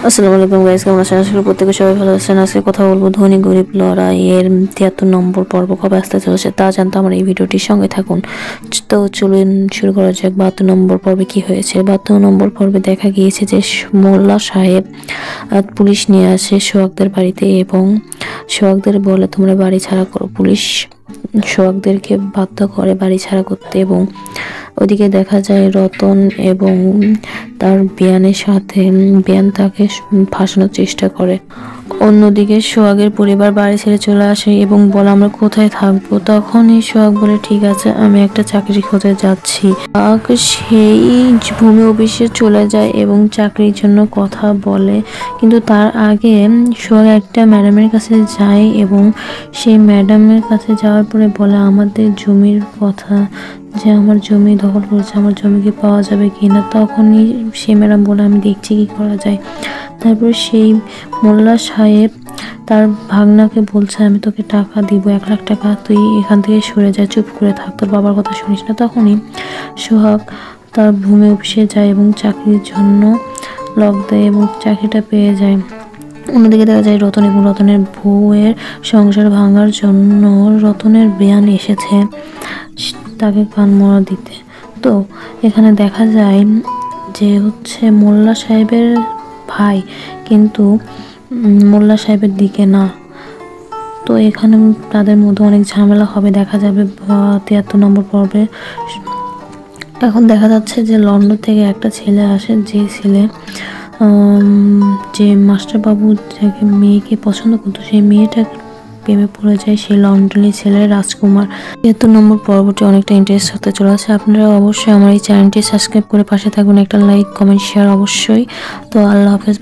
আসসালামু আলাইকুম গাইস, কেমন আছেন? আশা করি প্রত্যেকে সবাই ভালো আছেন। আজকে কথা বলবো ধনী গরিব লড়াইয়ের ৭৩ নম্বর পর্ব কবে আসতে চলেছে তা জানতে আমার এই ভিডিওটির সঙ্গে থাকুন। তো চলুন শুরু করা যাক। ৭২ নম্বর পর্বে কি হয়েছে। ৭২ নম্বর পর্বে দেখা গিয়েছে যে মোল্লা সাহেব পুলিশ নিয়ে আসে সোহাগদের বাড়িতে এবং সোহাগদের বলে তোমরা বাড়ি ছাড়া করো। পুলিশ সোহাগদেরকে বাধ্য করে বাড়ি ছাড়া করতে এবং ওদিকে দেখা যায় রতন এবং তার বিয়ানের সাথে বিয়ান তাকে ফাঁসানোর চেষ্টা করে। অন্যদিকে সোহাগের পরিবার বাড়ি ছেড়ে চলে আসে এবং বলে আমরা কোথায় থাকবো। তখনই সোহাগ বলে ঠিক আছে, আমি একটা চাকরি খুঁজে যাচ্ছি। সেই ভূমি অফিসে চলে যায় এবং চাকরির জন্য কথা বলে, কিন্তু তার আগে সোহাগ একটা ম্যাডামের কাছে যায় এবং সেই ম্যাডামের কাছে যাওয়ার পরে বলে আমাদের জমির কথা, যে আমার জমি দখল করেছে, আমার জমি কি পাওয়া যাবে কি না। তখনই সেই ম্যাডাম বলে আমি দেখছি কি করা যায়। তারপর সেই মোল্লা সাহেব তার ভাগনাকে বলছে আমি তোকে টাকা দিব, 1 লাখ টাকা, তুই এখান থেকে সরে যা, চুপ করে থাক, তোর বাবার কথা শুনিস না। তখনই সোহাগ তার ভূমি অফিসে যায় এবং চাকরির জন্য লক দেয় এবং চাকরিটা পেয়ে যায়। অন্যদিকে দেখা যায় রতন এবং রতনের বউয়ের সংসার ভাঙার জন্য রতনের বিয়ান এসেছে তাকে কান মরা দিতে। তো এখানে দেখা যায় যে মোল্লা সাহেবের ভাই, কিন্তু মোল্লা সাহেবের দিকে না। তো এখানে তাদের মধ্যে অনেক ঝামেলা হবে দেখা যাবে ৭৩ নম্বর পর্বে। এখন দেখা যাচ্ছে যে লন্ডন থেকে একটা ছেলে আসে, যে ছেলে যে মাস্টারবাবু যাকে মেয়েকে পছন্দ করতো সেই মেয়েটা প্রেমে পড়ে যায় সেই লন্ডনের ছেলে রাজকুমার। ৭৩ নম্বর পর্বটি অনেকটা ইন্টারেস্ট হতে চলেছে। আপনারা অবশ্যই আমার এই চ্যানেলটি সাবস্ক্রাইব করে পাশে থাকবেন, একটা লাইক কমেন্ট শেয়ার অবশ্যই। তো আল্লাহ হাফেজ।